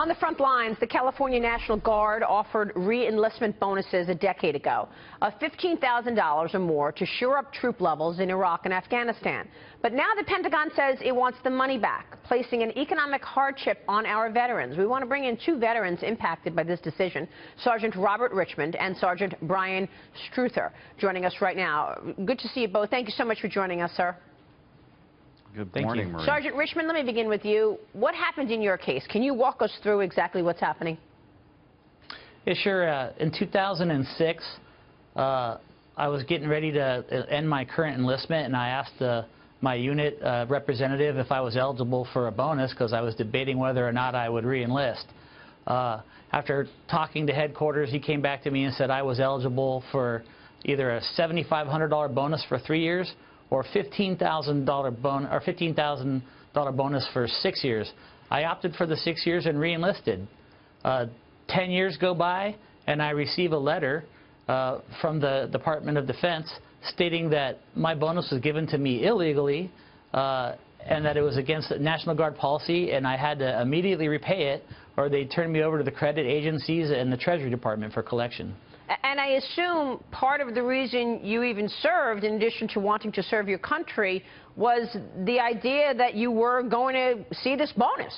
On the front lines, the California National Guard offered re-enlistment bonuses a decade ago of $15,000 or more to shore up troop levels in Iraq and Afghanistan. But now the Pentagon says it wants the money back, placing an economic hardship on our veterans. We want to bring in two veterans impacted by this decision, Sergeant Robert Richmond and Sergeant Bryan Strother, joining us right now. Good to see you both. Thank you so much for joining us, sir. Good morning, Marie. Sergeant Richmond, let me begin with you. What happened in your case? Can you walk us through exactly what's happening? Yeah, sure. In 2006, I was getting ready to end my current enlistment, and I asked my unit representative if I was eligible for a bonus because I was debating whether or not I would re-enlist. After talking to headquarters, he came back to me and said I was eligible for either a $7,500 bonus for 3 years or $15,000 bonus for 6 years. I opted for the 6 years and re-enlisted. 10 years go by, and I receive a letter from the Department of Defense stating that my bonus was given to me illegally and that it was against the National Guard policy, and I had to immediately repay it, or they'd turn me over to the credit agencies and the Treasury Department for collection. And I assume part of the reason you even served, in addition to wanting to serve your country, was the idea that you were going to see this bonus.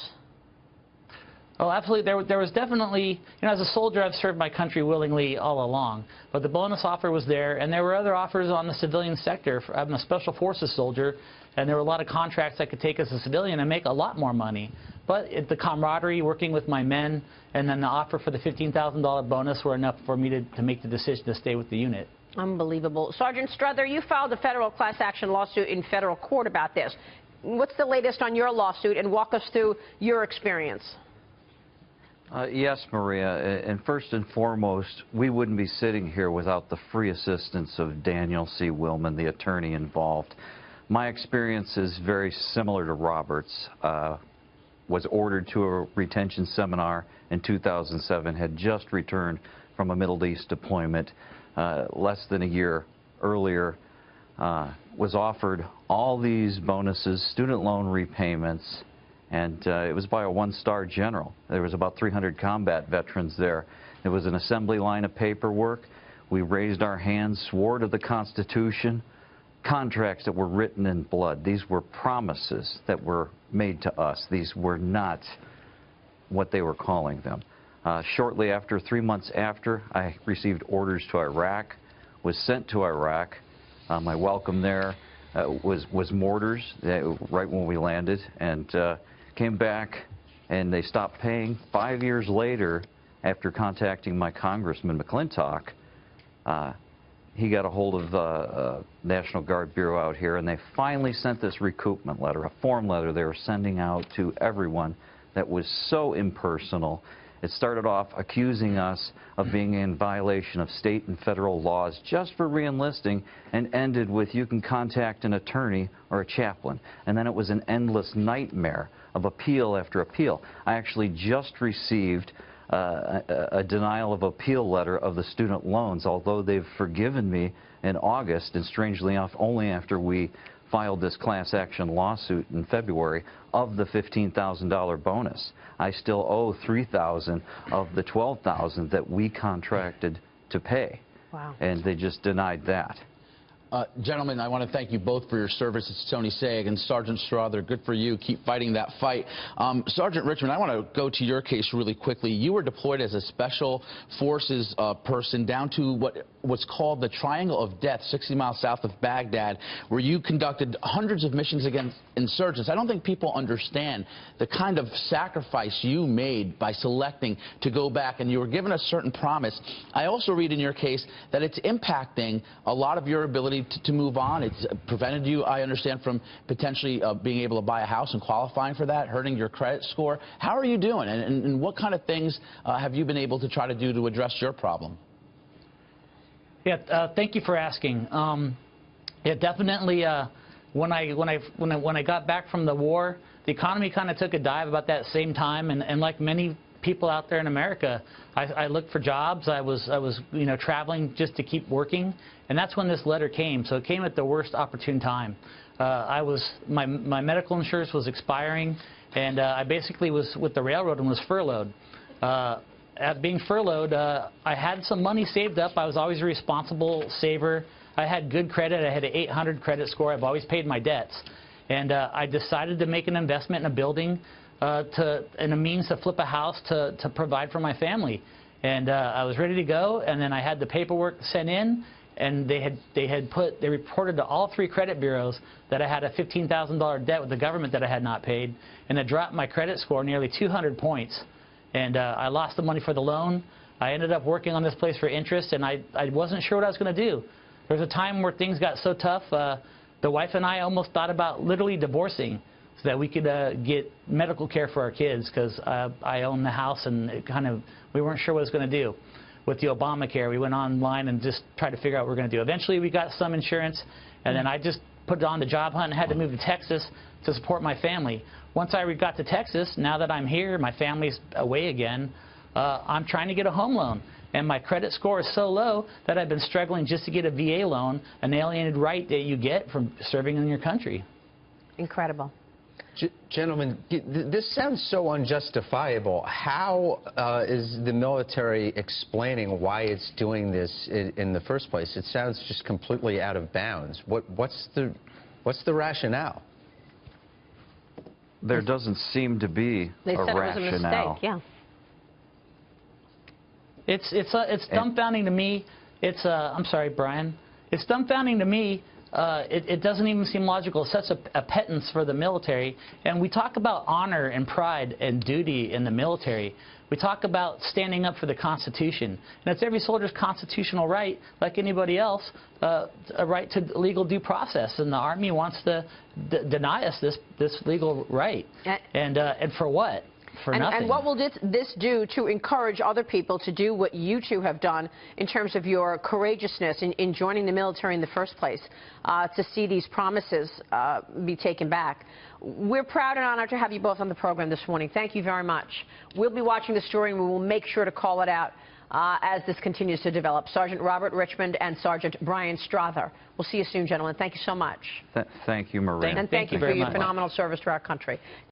Oh, absolutely. There was definitely, as a soldier, I've served my country willingly all along. But the bonus offer was there, and there were other offers on the civilian sector. I'm a Special Forces soldier, and there were a lot of contracts I could take as a civilian and make a lot more money. But the camaraderie, working with my men, and then the offer for the $15,000 bonus were enough for me to make the decision to stay with the unit. Unbelievable. Sergeant Strother, you filed a federal class action lawsuit in federal court about this. What's the latest on your lawsuit, and walk us through your experience? Yes, Maria, and first and foremost, we wouldn't be sitting here without the free assistance of Daniel C. Willman, the attorney involved. My experience is very similar to Robert's. Was ordered to a retention seminar in 2007, had just returned from a Middle East deployment less than a year earlier, was offered all these bonuses, student loan repayments, and it was by a one-star general. There was about 300 combat veterans there. It was an assembly line of paperwork. We raised our hands, swore to the Constitution, contracts that were written in blood. These were promises that were made to us. These were not what they were calling them. Shortly after, 3 months after, I received orders to Iraq, was sent to Iraq. My welcome there was mortars right when we landed, and came back, and they stopped paying. 5 years later, after contacting my Congressman McClintock, he got a hold of the National Guard Bureau out here, and they finally sent this recoupment letter, a form letter they were sending out to everyone that was so impersonal. It started off accusing us of being in violation of state and federal laws just for re-enlisting, and ended with you can contact an attorney or a chaplain. And then it was an endless nightmare of appeal after appeal. I actually just received a denial of appeal letter of the student loans, although they've forgiven me in August, and strangely enough only after we filed this class action lawsuit in February, of the $15,000 bonus. I still owe $3,000 of the $12,000 that we contracted to pay. Wow. And they just denied that. Gentlemen, I want to thank you both for your service. It's Tony Saig and Sergeant Strother. Good for you. Keep fighting that fight. Sergeant Richmond, I want to go to your case really quickly. You were deployed as a Special Forces person down to what was called the Triangle of Death, 60 miles south of Baghdad, where you conducted hundreds of missions against insurgents. I don't think people understand the kind of sacrifice you made by selecting to go back, and you were given a certain promise. I also read in your case that it's impacting a lot of your ability to move on. It's prevented you, I understand, from potentially being able to buy a house and qualifying for that, hurting your credit score. How are you doing, and what kind of things have you been able to try to do to address your problem? Yeah, thank you for asking. Yeah, definitely. When I got back from the war, the economy kind of took a dive about that same time, and like many people out there in America, I looked for jobs. I was traveling just to keep working, and that's when this letter came. So it came at the worst opportune time. My medical insurance was expiring, and I basically was with the railroad and was furloughed. At being furloughed, I had some money saved up. I was always a responsible saver. I had good credit. I had an 800 credit score. I've always paid my debts. And I decided to make an investment in a building and a means to flip a house to provide for my family. And I was ready to go, and then I had the paperwork sent in, and they reported to all 3 credit bureaus that I had a $15,000 debt with the government that I had not paid, and it dropped my credit score nearly 200 points. And I lost the money for the loan. I ended up working on this place for interest, and I wasn't sure what I was going to do. There was a time where things got so tough, the wife and I almost thought about literally divorcing so that we could get medical care for our kids, because I own the house, and we weren't sure what I was going to do. With the Obamacare, we went online and just tried to figure out what we were going to do. Eventually, we got some insurance, and then I just put it on the job hunt and had to move to Texas to support my family. Once I got to Texas, now that I'm here, my family's away again, I'm trying to get a home loan. And my credit score is so low that I've been struggling just to get a VA loan, an alienated right that you get from serving in your country. Incredible. Gentlemen, this sounds so unjustifiable. How is the military explaining why it's doing this in the first place? It sounds just completely out of bounds. What's the rationale? There doesn't seem to be They a said rationale. it was a mistake, yeah. It's dumbfounding to me. I'm sorry, Brian. It's dumbfounding to me. It doesn't even seem logical. It's such a pittance for the military. And we talk about honor and pride and duty in the military. We talk about standing up for the Constitution. And it's every soldier's constitutional right, like anybody else, a right to legal due process. And the Army wants to deny us this legal right. And for what? For nothing. And what will this do to encourage other people to do what you two have done in terms of your courageousness in joining the military in the first place, to see these promises be taken back? We're proud and honored to have you both on the program this morning. Thank you very much. We'll be watching the story, and we will make sure to call it out as this continues to develop. Sergeant Robert Richmond and Sergeant Bryan Strother. We'll see you soon, gentlemen. Thank you so much. Thank you, Maria. And thank you for your phenomenal service to our country.